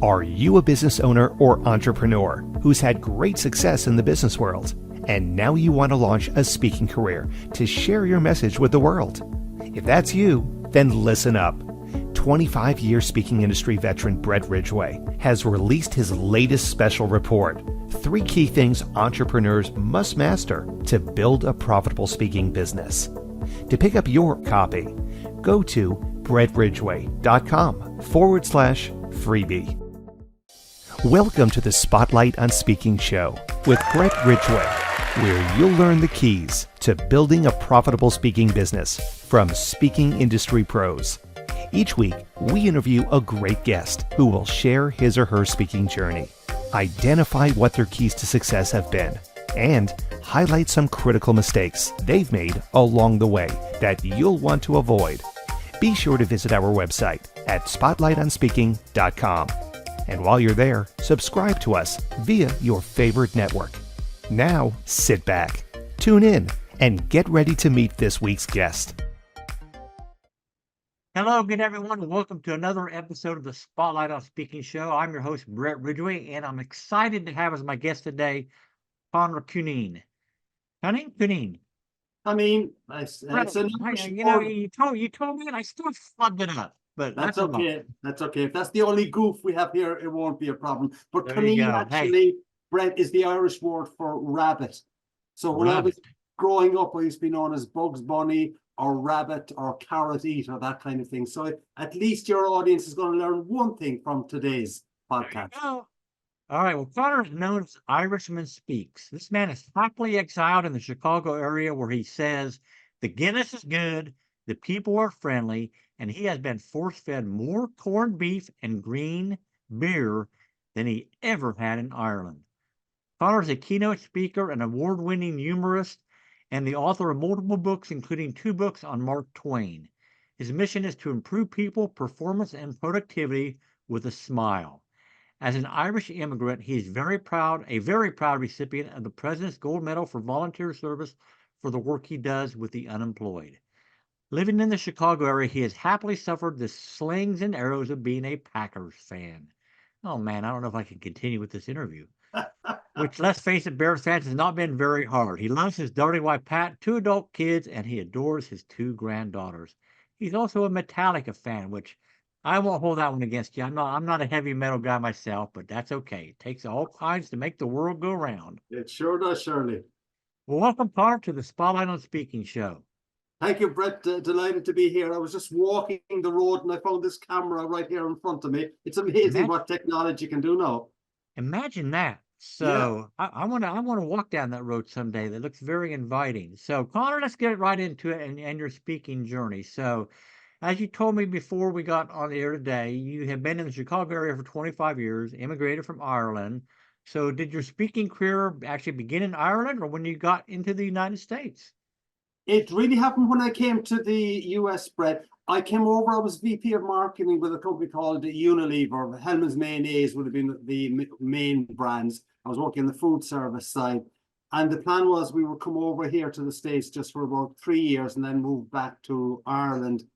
Are you a business owner or entrepreneur who's had great success in the business world, and now you want to launch a speaking career to share your message with the world? If that's you, then listen up. 25-year speaking industry veteran Brett Ridgway has released his latest special report, 3 key things entrepreneurs must master to build a profitable speaking business. To pick up your copy, go to brettridgway.com/freebie. Welcome to the Spotlight on Speaking show with Brett Ridgway, where you'll learn the keys to building a profitable speaking business from speaking industry pros. Each week, we interview a great guest who will share his or her speaking journey, identify what their keys to success have been, and highlight some critical mistakes they've made along the way that you'll want to avoid. Be sure to visit our website at spotlightonspeaking.com. And while you're there, subscribe to us via your favorite network. Now, sit back, tune in, and get ready to meet this week's guest. Hello again, everyone. Welcome to another episode of the Spotlight on Speaking show. I'm your host, Brett Ridgway, and I'm excited to have as my guest today, Conor Cunneen. Cunneen. I mean, you told me, and I still fucked it up. But that's okay. That's okay. If that's the only goof we have here, it won't be a problem. But Cunneen actually, Brett, is the Irish word for rabbit. So when I was growing up, I used to be known as Bugs Bunny or Rabbit or Carrot Eater, that kind of thing. So at least your audience is going to learn one thing from today's podcast. All right. Well, Conor is known as IrishmanSpeaks. This man is happily exiled in the Chicago area where he says the Guinness is good, the people are friendly, and he has been force-fed more corned beef and green beer than he ever had in Ireland. Conor is a keynote speaker, an award-winning humorist, and the author of multiple books, including 2 books on Mark Twain. His mission is to improve people, performance, and productivity with a smile. As an Irish immigrant, he is a very proud recipient of the President's Gold Medal for Volunteer Service for the work he does with the unemployed. Living in the Chicago area, he has happily suffered the slings and arrows of being a Packers fan. Oh man, I don't know if I can continue with this interview. Which, let's face it, Bears fans, has not been very hard. He loves his darling wife Pat, 2 adult kids, and he adores his 2 granddaughters. He's also a Metallica fan, which I won't hold that one against you. I'm not a heavy metal guy myself, but that's okay. It takes all kinds to make the world go round. It sure does, Shirley. Well, welcome, Conor, to the Spotlight on Speaking show. Thank you, Brett. Delighted to be here. I was just walking the road and I found this camera right here in front of me. It's amazing what technology can do now. Imagine that. So yeah. I want to walk down that road someday. That looks very inviting. So, Conor, let's get right into it and your speaking journey. So, as you told me before we got on the air today, you have been in the Chicago area for 25 years, immigrated from Ireland. So did your speaking career actually begin in Ireland or when you got into the United States? It really happened when I came to the US, Brett. I came over, I was VP of marketing with a company called Unilever. Hellman's Mayonnaise would have been the main brands. I was working on the food service side. And the plan was we would come over here to the States just for about 3 years and then move back to Ireland.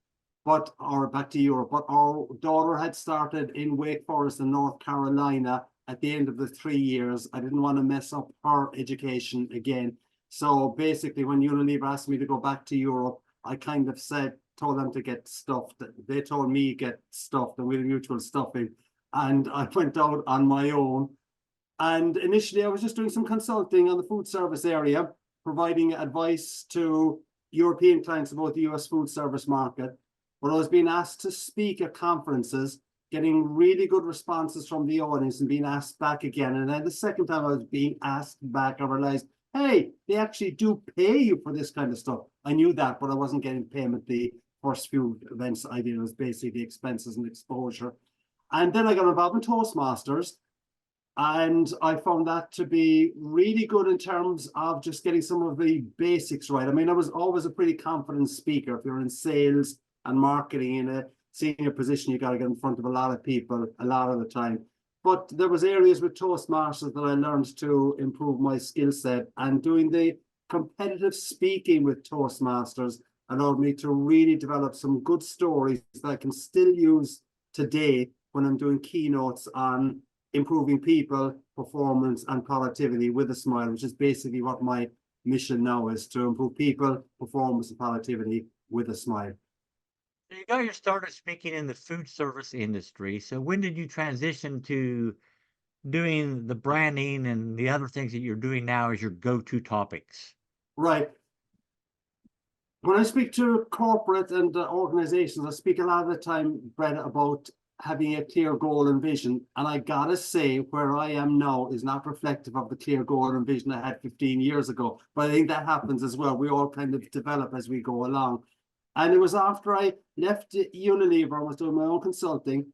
Or back to Europe, but our daughter had started in Wake Forest in North Carolina at the end of the 3 years. I didn't want to mess up her education again. So basically, when Unilever asked me to go back to Europe, I kind of told them to get stuffed. They told me get stuffed and we'll mutual stuffing. And I went out on my own. And initially, I was just doing some consulting on the food service area, providing advice to European clients about the US food service market. But I was being asked to speak at conferences, getting really good responses from the audience and being asked back again. And then the second time I was being asked back, I realized, hey, they actually do pay you for this kind of stuff. I knew that, but I wasn't getting payment the first few events I did. It was basically the expenses and exposure. And then I got involved in Toastmasters. And I found that to be really good in terms of just getting some of the basics right. I mean, I was always a pretty confident speaker. If you're in sales and marketing in a senior position, you got to get in front of a lot of people a lot of the time. But there was areas with Toastmasters that I learned to improve my skill set, and doing the competitive speaking with Toastmasters allowed me to really develop some good stories that I can still use today when I'm doing keynotes on improving people, performance, and productivity with a smile, which is basically what my mission now is, to improve people, performance, and productivity with a smile. You got your start speaking in the food service industry. So when did you transition to doing the branding and the other things that you're doing now as your go-to topics? Right. When I speak to corporate and organizations, I speak a lot of the time, Brett, about having a clear goal and vision. And I gotta say, where I am now is not reflective of the clear goal and vision I had 15 years ago. But I think that happens as well. We all kind of develop as we go along. And it was after I left Unilever, I was doing my own consulting,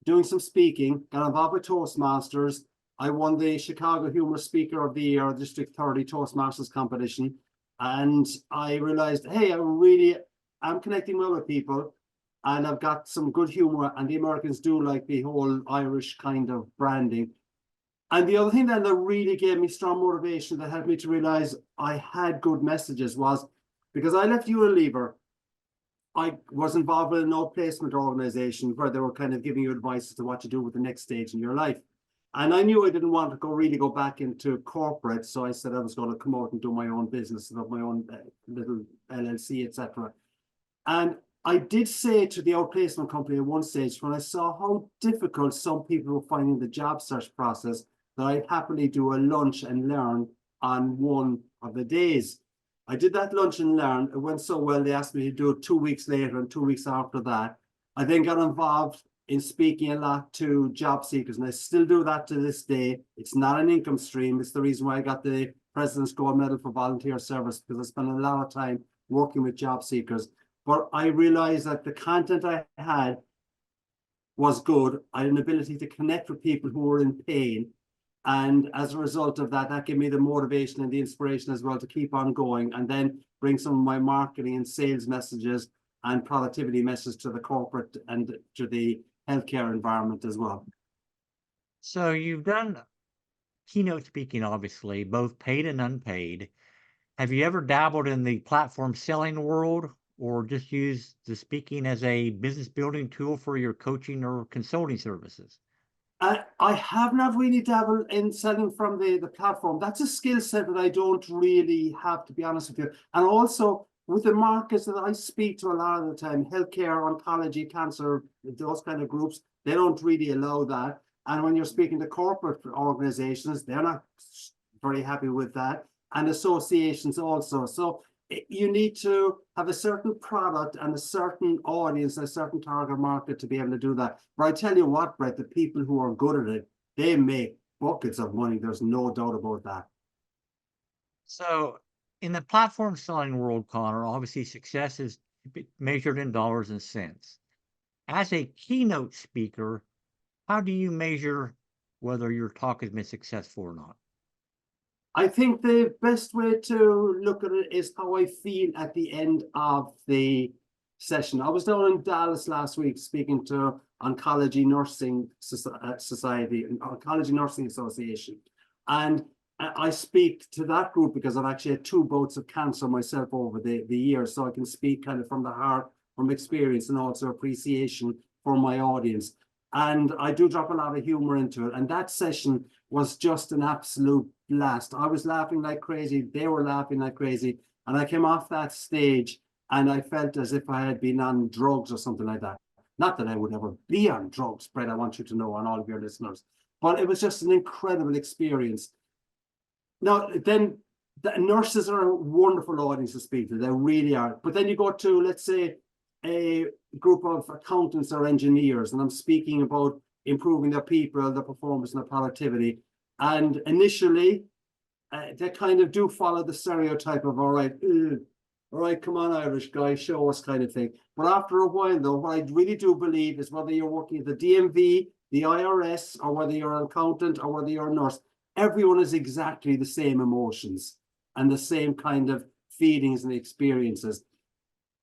doing some speaking, got involved with Toastmasters. I won the Chicago Humorist Speaker of the Year, District 30 Toastmasters competition. And I realized, hey, I'm connecting well with people, and I've got some good humor, and the Americans do like the whole Irish kind of branding. And the other thing that really gave me strong motivation, that helped me to realize I had good messages, was because I left Unilever, I was involved with an outplacement organization where they were kind of giving you advice as to what to do with the next stage in your life. And I knew I didn't want to really go back into corporate. So I said I was going to come out and do my own business, and have my own little LLC, etc. And I did say to the outplacement company at one stage, when I saw how difficult some people were finding the job search process, that I'd happily do a lunch and learn on one of the days. I did that lunch and learn. It went so well, they asked me to do it 2 weeks later, and 2 weeks after that. I then got involved in speaking a lot to job seekers, and I still do that to this day. It's not an income stream. It's the reason why I got the President's Gold Medal for volunteer service, because I spent a lot of time working with job seekers. But I realized that the content I had was good. I had an ability to connect with people who were in pain. And as a result of that, that gave me the motivation and the inspiration as well to keep on going, and then bring some of my marketing and sales messages and productivity messages to the corporate and to the healthcare environment as well. So you've done keynote speaking, obviously, both paid and unpaid. Have you ever dabbled in the platform selling world, or just used the speaking as a business building tool for your coaching or consulting services? I have not really dabbled in selling from the platform. That's a skill set that I don't really have, to be honest with you. And also with the markets that I speak to a lot of the time, healthcare, oncology, cancer, those kind of groups, they don't really allow that. And when you're speaking to corporate organizations, they're not very happy with that. And associations also. So you need to have a certain product and a certain audience, a certain target market to be able to do that. But I tell you what, Brett, the people who are good at it, they make buckets of money. There's no doubt about that. So in the platform selling world, Conor, obviously success is measured in dollars and cents. As a keynote speaker, how do you measure whether your talk has been successful or not? I think the best way to look at it is how I feel at the end of the session. I was down in Dallas last week speaking to Oncology Nursing Society, Oncology Nursing Association. And I speak to that group because I've actually had 2 bouts of cancer myself over the years. So I can speak kind of from the heart, from experience, and also appreciation for my audience. And I do drop a lot of humor into it. And that session was just an absolute blast. I was laughing like crazy. They were laughing like crazy. And I came off that stage and I felt as if I had been on drugs or something like that. Not that I would ever be on drugs, Brett, I want you to know, on all of your listeners. But it was just an incredible experience. Now, then the nurses are a wonderful audience to speak to. They really are. But then you go to, let's say, a group of accountants or engineers, and I'm speaking about improving their people, their performance, and their productivity. And initially, they kind of do follow the stereotype of, all right, come on, Irish guy, show us, kind of thing. But after a while, though, what I really do believe is, whether you're working at the DMV, the IRS, or whether you're an accountant, or whether you're a nurse, everyone has exactly the same emotions and the same kind of feelings and experiences.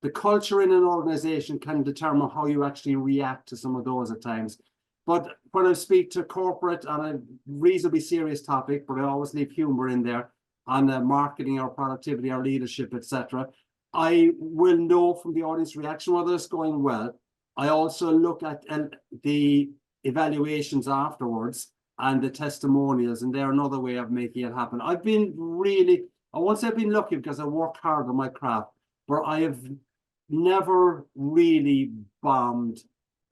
The culture in an organization can determine how you actually react to some of those at times. But when I speak to corporate on a reasonably serious topic, but I always leave humor in there, on marketing or productivity or leadership, etc., I will know from the audience reaction whether it's going well. I also look at the evaluations afterwards and the testimonials, and they're another way of making it happen. I've been really, I won't say I've been lucky because I work hard on my craft, but I have never really bombed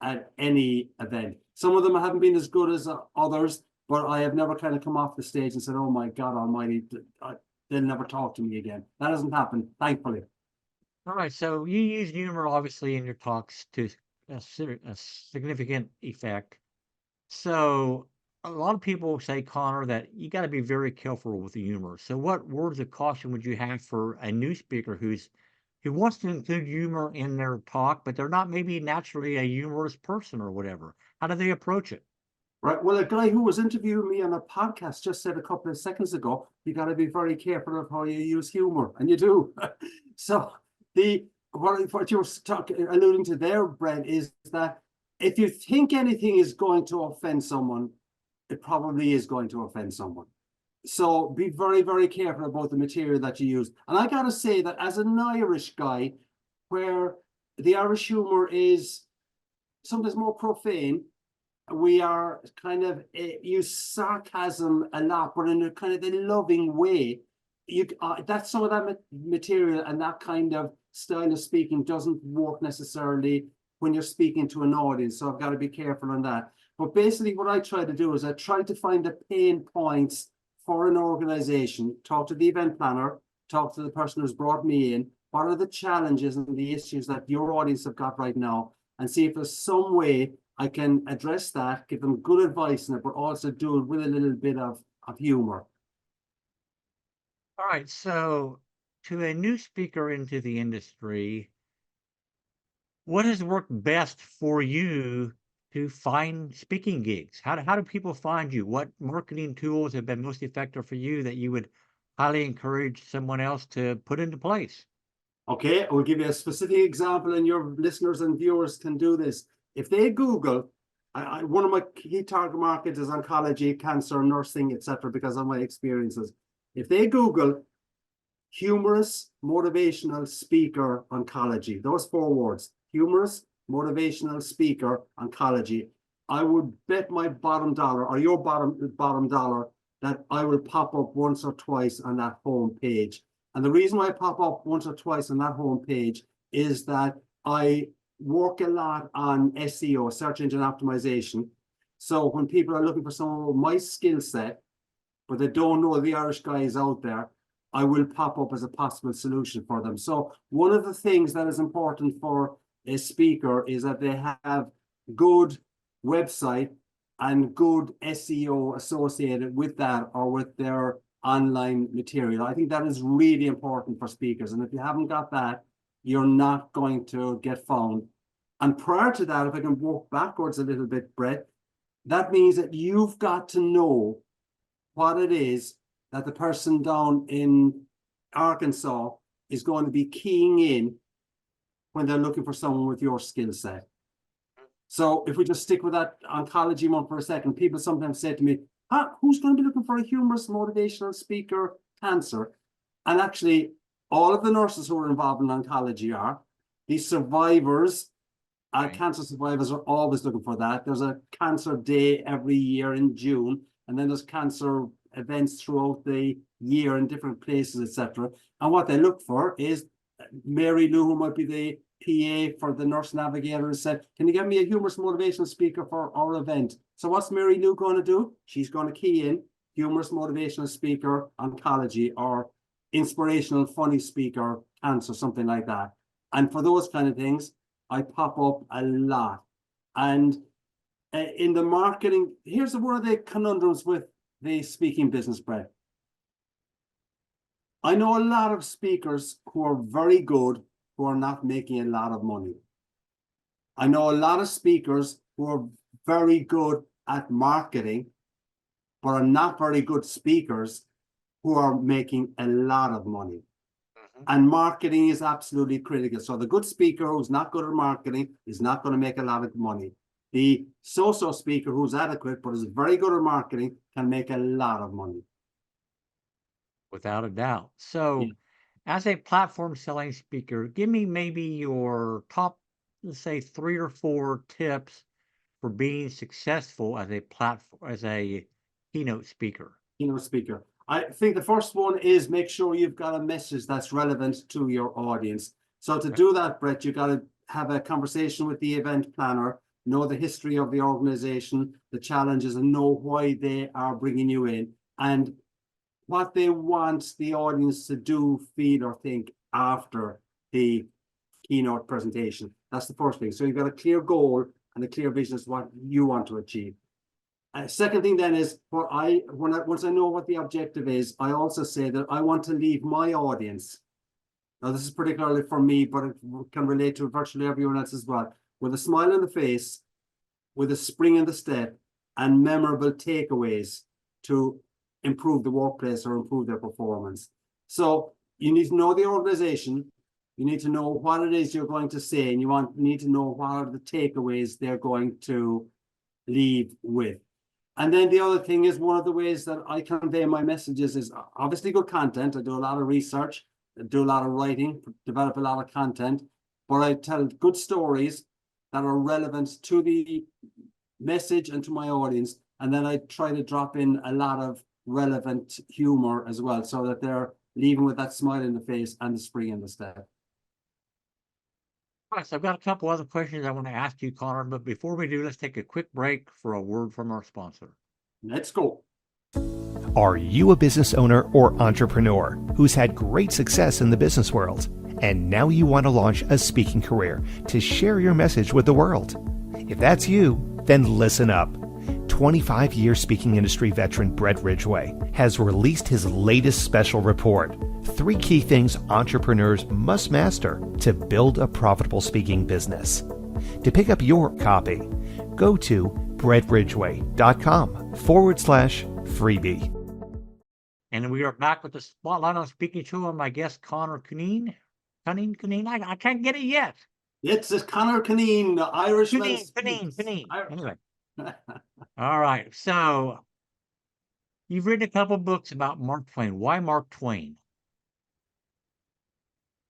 at any event. Some of them haven't been as good as others, but I have never kind of come off the stage and said, oh my God almighty, they'll never talk to me again. That hasn't happened, thankfully. All right, so you use humor obviously in your talks to a significant effect. So a lot of people say, Connor, that you got to be very careful with the humor. So what words of caution would you have for a new speaker who wants to include humor in their talk, but they're not maybe naturally a humorous person or whatever? How do they approach it? Right. Well, a guy who was interviewing me on a podcast just said a couple of seconds ago, you got to be very careful of how you use humor, and you do. So what you were alluding to there, Brent, is that if you think anything is going to offend someone, it probably is going to offend someone. So be very, very careful about the material that you use. And I got to say that as an Irish guy, where the Irish humor is sometimes more profane, we are kind of use sarcasm a lot, but in a kind of a loving way. That's some of that material and that kind of style of speaking doesn't work necessarily when you're speaking to an audience. So I've got to be careful on that. But basically what I try to do is I try to find the pain points for an organization, talk to the event planner, talk to the person who's brought me in, what are the challenges and the issues that your audience have got right now, and see if there's some way I can address that, give them good advice in it, but also do it with a little bit of humor. All right, so to a new speaker into the industry, what has worked best for you to find speaking gigs? How do people find you? What marketing tools have been most effective for you that you would highly encourage someone else to put into place? Okay, I will give you a specific example, and your listeners and viewers can do this. If they Google, one of my key target markets is oncology, cancer, nursing, etc., because of my experiences. If they Google humorous, motivational speaker, oncology, those 4 words, humorous, motivational speaker, oncology, I would bet my bottom dollar, or your bottom dollar, that I will pop up once or twice on that home page. And the reason why I pop up once or twice on that home page is that I work a lot on SEO, search engine optimization. So when people are looking for someone with my skill set, but they don't know the Irish guys out there, I will pop up as a possible solution for them. So one of the things that is important for a speaker is that they have good website and good SEO associated with that or with their online material. I think that is really important for speakers. And if you haven't got that, you're not going to get found. And prior to that, if I can walk backwards a little bit, Brett, that means that you've got to know what it is that the person down in Arkansas is going to be keying in when they're looking for someone with your skill set. So if we just stick with that oncology one for a second, people sometimes say to me, who's going to be looking for a humorous, motivational speaker, cancer? And actually, all of the nurses who are involved in oncology are. These survivors, cancer survivors are always looking for that. There's a cancer day every year in June, and then there's cancer events throughout the year in different places, etc. And what they look for is Mary Lou, who might be the PA for the nurse navigator, and said, can you get me a humorous motivational speaker for our event? So what's Mary Lou going to do? She's going to key in humorous motivational speaker, oncology, or inspirational funny speaker, cancer, something like that. And for those kind of things, I pop up a lot. And in the marketing, here's one of the conundrums with the speaking business, Brett. I know a lot of speakers who are very good who are not making a lot of money. I know a lot of speakers who are very good at marketing, but are not very good speakers who are making a lot of money. And marketing is absolutely critical. So the good speaker who's not good at marketing is not going to make a lot of money. The so-so speaker who's adequate but is very good at marketing can make a lot of money. Without a doubt. So as a platform selling speaker, give me maybe your top, let's say 3 or 4 tips for being successful as a platform, as a keynote speaker? Speaker. I think the first one is make sure you've got a message that's relevant to your audience. So to do that, Brett, you got to have a conversation with the event planner, know the history of the organization, the challenges, and know why they are bringing you in and what they want the audience to do, feel, or think after the keynote presentation. That's the first thing. So you've got a clear goal and a clear vision as to what you want to achieve. Second thing then is once I know what the objective is, I also say that I want to leave my audience. Now, this is particularly for me, but it can relate to virtually everyone else as well. With a smile on the face, with a spring in the step, and memorable takeaways to improve the workplace or improve their performance. So you need to know the organization. You need to know what it is you're going to say, and you need to know what are the takeaways they're going to leave with. And then the other thing is, one of the ways that I convey my messages is obviously good content. I do a lot of research, I do a lot of writing, develop a lot of content, but I tell good stories that are relevant to the message and to my audience. And then I try to drop in a lot of relevant humor as well, so that they're leaving with that smile in the face and the spring in the step. All right, so I've got a couple other questions I want to ask you, Conor, but before we do, let's take a quick break for a word from our sponsor. Let's go. Are you a business owner or entrepreneur who's had great success in the business world, and now you want to launch a speaking career to share your message with the world? If that's you, then listen up. 25-year speaking industry veteran Brett Ridgway has released his latest special report, 3 key things entrepreneurs must master to build a profitable speaking business. To pick up your copy, go to brettridgway.com/freebie. And we are back with the Spotlight on Speaking show and my guest, Conor Cunneen. Cunneen? I can't get it yet. It's Conor Cunneen, the Irishman. Cunneen. Anyway. All right. So you've written a couple books about Mark Twain. Why Mark Twain?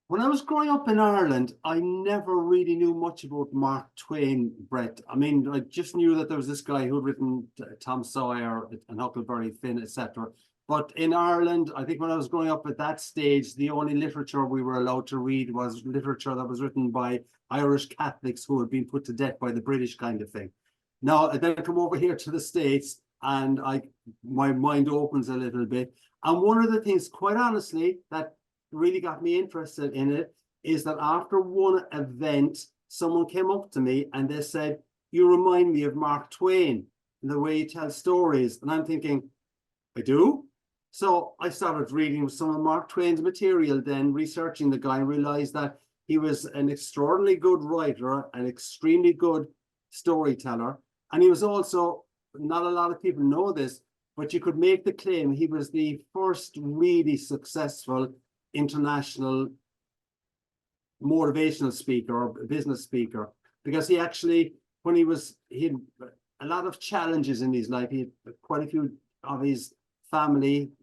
When I was growing up in Ireland, I never really knew much about Mark Twain, Brett. I mean, I just knew that there was this guy who had written Tom Sawyer and Huckleberry Finn, etc. But in Ireland, I think when I was growing up at that stage, the only literature we were allowed to read was literature that was written by Irish Catholics who had been put to death by the British, kind of thing. Now, then I come over here to the States and my mind opens a little bit. And one of the things, quite honestly, that really got me interested in it is that after one event, someone came up to me and they said, "You remind me of Mark Twain in the way you tell stories." And I'm thinking, I do? So I started reading some of Mark Twain's material, then researching the guy, and realized that he was an extraordinarily good writer, an extremely good storyteller. And he was also, not a lot of people know this, but you could make the claim he was the first really successful international motivational speaker or business speaker, because he actually, when he had a lot of challenges in his life. He had quite a few of his family.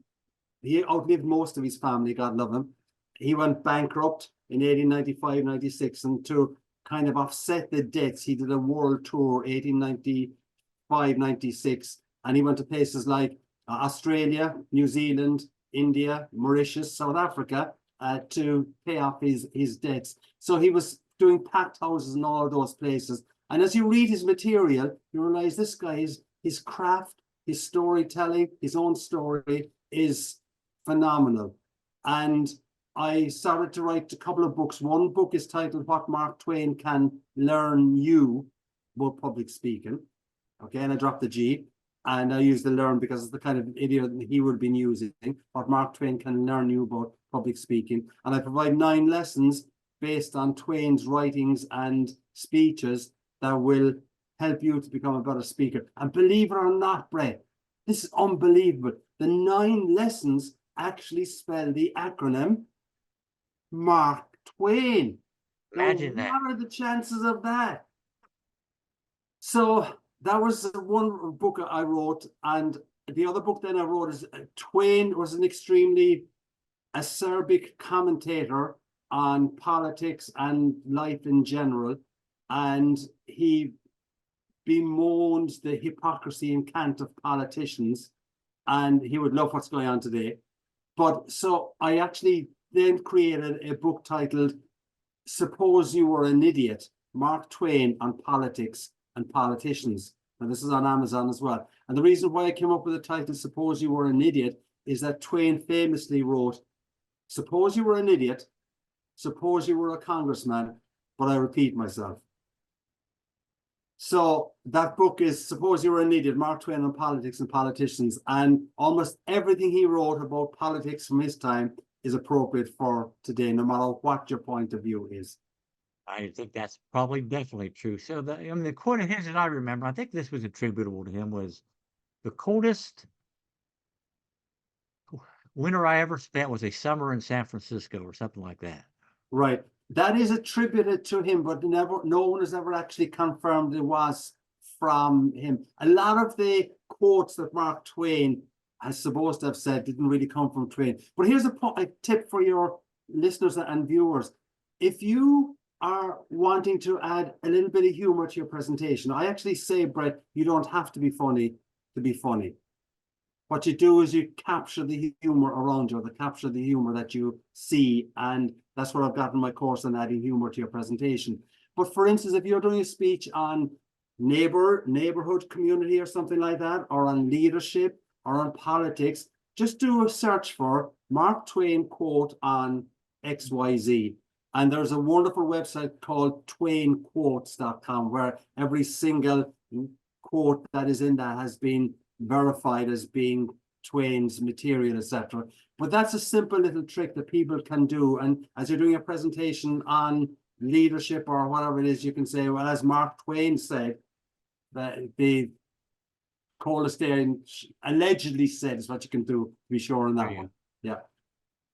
He outlived most of his family, God love him. He went bankrupt in 1895-96, and to kind of offset the debts, he did a world tour, 1895-96, and he went to places like Australia, New Zealand, India, Mauritius, South Africa, to pay off his debts. So he was doing packed houses in all of those places. And as you read his material, you realize this guy, his craft, his storytelling, his own story is phenomenal. And I started to write a couple of books. One book is titled What Mark Twain Can Learn You About Public Speaking. Okay, and I dropped the G. And I use the learn because it's the kind of idiom he would have been using. What Mark Twain can learn you about public speaking. And I provide 9 lessons based on Twain's writings and speeches that will help you to become a better speaker. And believe it or not, Brett, this is unbelievable. The 9 lessons actually spell the acronym Mark Twain. Imagine that. What are the chances of that? So that was one book I wrote, and the other book then I wrote is Twain was an extremely acerbic commentator on politics and life in general, and he bemoaned the hypocrisy and cant of politicians, and he would love what's going on today. But so I actually then created a book titled Suppose You Were an Idiot, Mark Twain on Politics and Politicians. And this is on Amazon as well. And the reason why I came up with the title Suppose You Were an Idiot is that Twain famously wrote, suppose you were an idiot, suppose you were a congressman, but I repeat myself. So that book is Suppose You Were an Idiot, Mark Twain on Politics and Politicians. And almost everything he wrote about politics from his time is appropriate for today, no matter what your point of view is. I think that's probably definitely true. So the quote of his that I remember, I think this was attributable to him, was the coldest winter I ever spent was a summer in San Francisco or something like that. Right. That is attributed to him, but no one has ever actually confirmed it was from him. A lot of the quotes that Mark Twain is supposed to have said didn't really come from Twain. But here's a tip for your listeners and viewers. If you are wanting to add a little bit of humor to your presentation, I actually say, Brett, you don't have to be funny to be funny. What you do is you capture the humor around you, or capture the humor that you see, and that's what I've got in my course on adding humor to your presentation. But for instance, if you're doing a speech on neighborhood community or something like that, or on leadership or on politics, just do a search for Mark Twain quote on XYZ. And there's a wonderful website called twainquotes.com where every single quote that is in that has been verified as being Twain's material, etc. But that's a simple little trick that people can do. And as you're doing a presentation on leadership or whatever it is, you can say, well, as Mark Twain said, that the coldest day allegedly said is what you can do to be sure on that one. Yeah.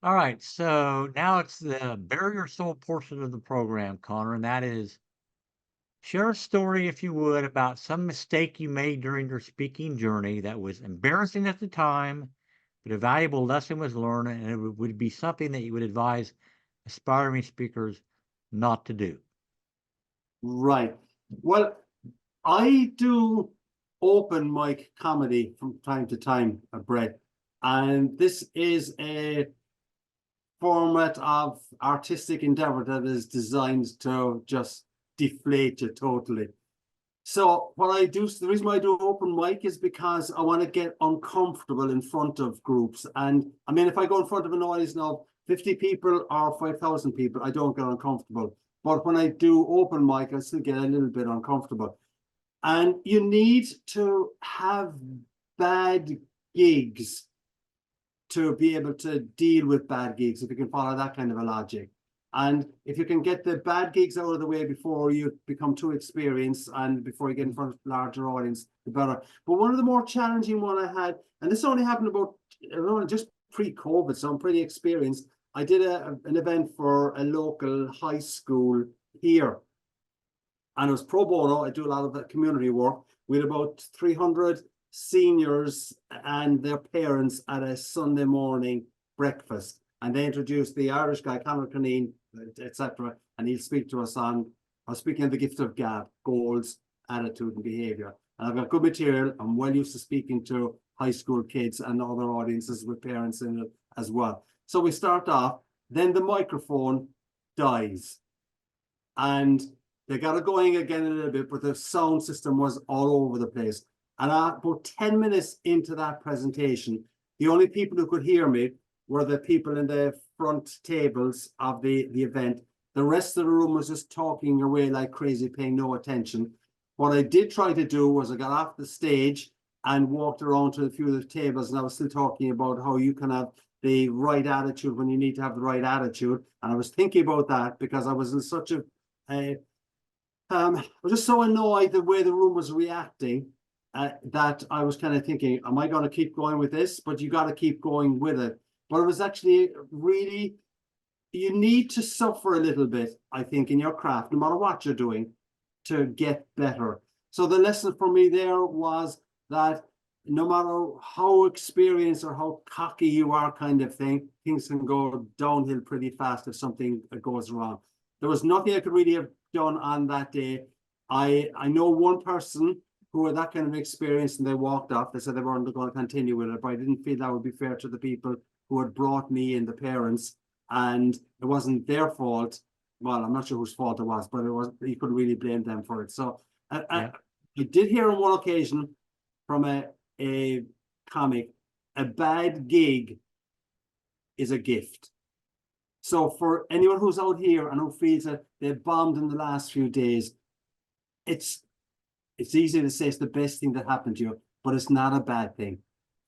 All right. So now it's the bare your soul portion of the program, Connor, and that is share a story, if you would, about some mistake you made during your speaking journey that was embarrassing at the time, but a valuable lesson was learned, and it would be something that you would advise aspiring speakers not to do. Right. Well, I do open mic comedy from time to time, Brett, and this is a format of artistic endeavor that is designed to just deflate you totally. So what I do, the reason why I do open mic is because I want to get uncomfortable in front of groups. And I mean, if I go in front of an audience now, 50 people or 5,000 people, I don't get uncomfortable. But when I do open mic, I still get a little bit uncomfortable. And you need to have bad gigs to be able to deal with bad gigs, if you can follow that kind of a logic. And if you can get the bad gigs out of the way before you become too experienced and before you get in front of a larger audience, the better. But one of the more challenging one I had, and this only happened about just pre-COVID, so I'm pretty experienced. I did an event for a local high school here. And it was pro bono. I do a lot of that community work. We had about 300 seniors and their parents at a Sunday morning breakfast. And they introduced the Irish guy, Conor Cunneen, etc. And he'll speak to us on, I was speaking of the gift of gab, goals, attitude, and behavior. And I've got good material. I'm well used to speaking to high school kids and other audiences with parents in it as well. So we start off, then the microphone dies. And they got it going again a little bit, but the sound system was all over the place. And about 10 minutes into that presentation, the only people who could hear me were the people in the front tables of the event. The rest of the room was just talking away like crazy, paying no attention. What I did try to do was I got off the stage and walked around to a few of the tables, and I was still talking about how you can have the right attitude when you need to have the right attitude. And I was thinking about that because I was in such a I was just so annoyed the way the room was reacting that I was kind of thinking, am I going to keep going with this? But you got to keep going with it. But it was actually really, you need to suffer a little bit, I think, in your craft, no matter what you're doing, to get better. So the lesson for me there was that no matter how experienced or how cocky you are kind of thing, things can go downhill pretty fast if something goes wrong. There was nothing I could really have done on that day I know one person who had that kind of experience and they walked off. They said they weren't going to continue with it, but I didn't feel that would be fair to the people who had brought me in, the parents, and it wasn't their fault. Well, I'm not sure whose fault it was, but you couldn't really blame them for it. So I did hear on one occasion from a comic, a bad gig is a gift. So for anyone who's out here and who feels that they've bombed in the last few days, it's easy to say it's the best thing that happened to you, but it's not a bad thing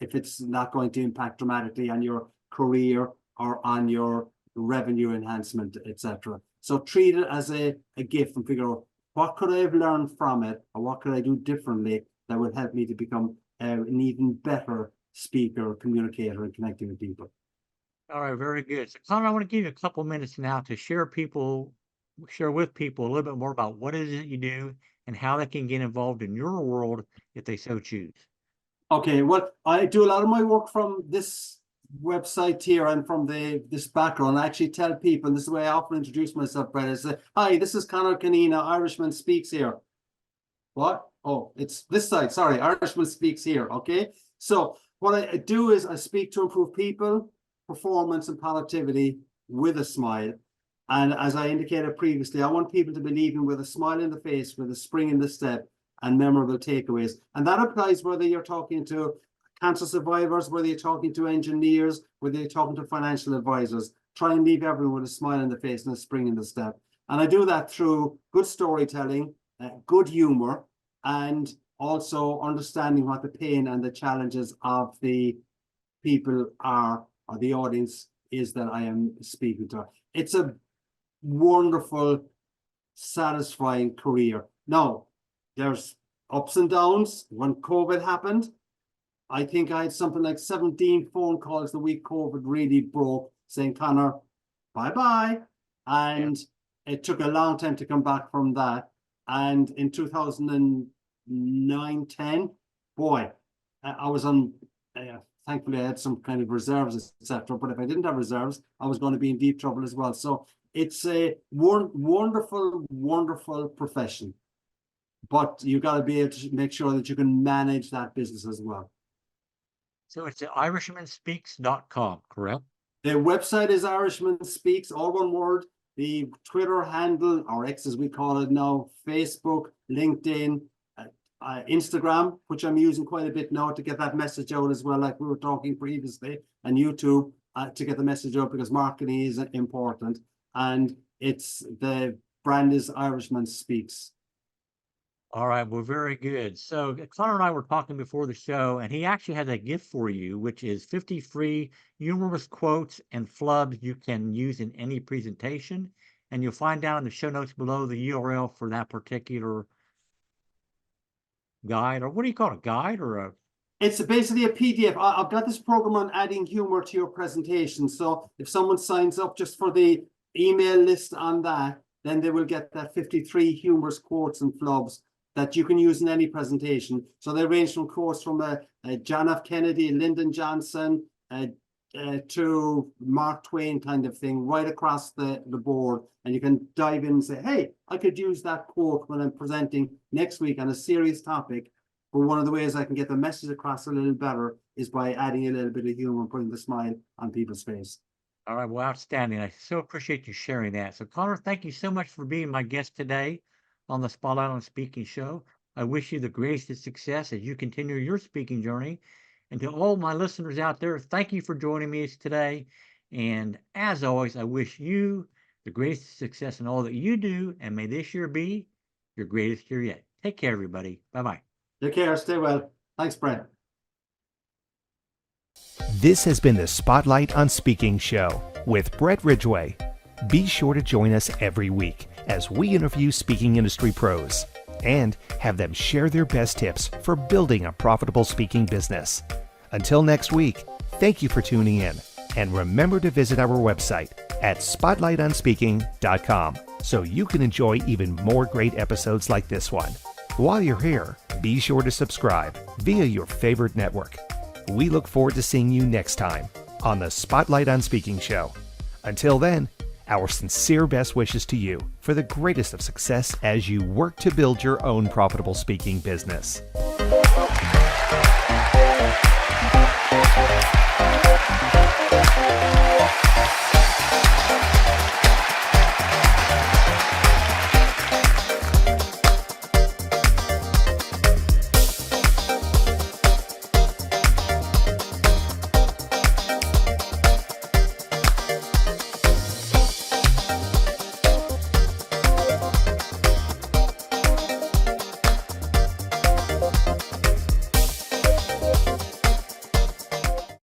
if it's not going to impact dramatically on your career or on your revenue enhancement, etc. So treat it as a gift and figure out what could I have learned from it, or what could I do differently that would help me to become an even better speaker, communicator, and connecting with people. All right, very good. So, Conor, I want to give you a couple minutes now to share with people a little bit more about what it is that you do and how they can get involved in your world if they so choose. Okay, well, I do a lot of my work from this website here and from this background. I actually tell people, and this is the way I often introduce myself, Brett, is hi, this is Conor Cunneen, Irishman Speaks here. What? Oh, it's this side, sorry, Irishman Speaks here, okay? So what I do is I speak to improve people, performance, and productivity with a smile. And as I indicated previously, I want people to be leaving with a smile in the face, with a spring in the step, and memorable takeaways. And that applies whether you're talking to cancer survivors, whether you're talking to engineers, whether you're talking to financial advisors. Try and leave everyone with a smile in the face and a spring in the step. And I do that through good storytelling, good humor, and also understanding what the pain and the challenges of the people are, or the audience is that I am speaking to. It's a wonderful, satisfying career. Now, there's ups and downs. When COVID happened, I think I had something like 17 phone calls the week COVID really broke, saying, Conor, bye-bye. And it took a long time to come back from that. And in 2009-10, boy, I was on, thankfully I had some kind of reserves, etc. But if I didn't have reserves, I was going to be in deep trouble as well. So it's a wonderful, wonderful profession. But you got to be able to make sure that you can manage that business as well. So it's IrishmanSpeaks.com, correct? The website is IrishmanSpeaks, all one word. The Twitter handle, or X as we call it now, Facebook, LinkedIn, Instagram, which I'm using quite a bit now to get that message out as well, like we were talking previously, and YouTube to get the message out, because marketing is important. And the brand is Irishman Speaks. All right, well, very good. So Conor and I were talking before the show, and he actually has a gift for you, which is 50 free humorous quotes and flubs you can use in any presentation. And you'll find down in the show notes below the URL for that particular guide, or what do you call it, a guide or a... It's basically a PDF. I've got this program on adding humor to your presentation. So if someone signs up just for the email list on that, then they will get that 53 humorous quotes and flubs that you can use in any presentation. So they range from quotes from John F. Kennedy, Lyndon Johnson, to Mark Twain kind of thing, right across the board. And you can dive in and say, hey, I could use that quote when I'm presenting next week on a serious topic. But one of the ways I can get the message across a little better is by adding a little bit of humor and putting the smile on people's face. All right, well, outstanding. I so appreciate you sharing that. So, Conor, thank you so much for being my guest today on the Spotlight on Speaking show. I wish you the greatest success as you continue your speaking journey. And to all my listeners out there, thank you for joining me today. And as always, I wish you the greatest success in all that you do. And may this year be your greatest year yet. Take care, everybody. Bye-bye. Take care. Stay well. Thanks, Brent. This has been the Spotlight on Speaking show with Brett Ridgway. Be sure to join us every week as we interview speaking industry pros and have them share their best tips for building a profitable speaking business. Until next week, thank you for tuning in, and remember to visit our website at spotlightonspeaking.com so you can enjoy even more great episodes like this one. While you're here, be sure to subscribe via your favorite network. We look forward to seeing you next time on the Spotlight on Speaking show. Until then, Our sincere best wishes to you for the greatest of success as you work to build your own profitable speaking business.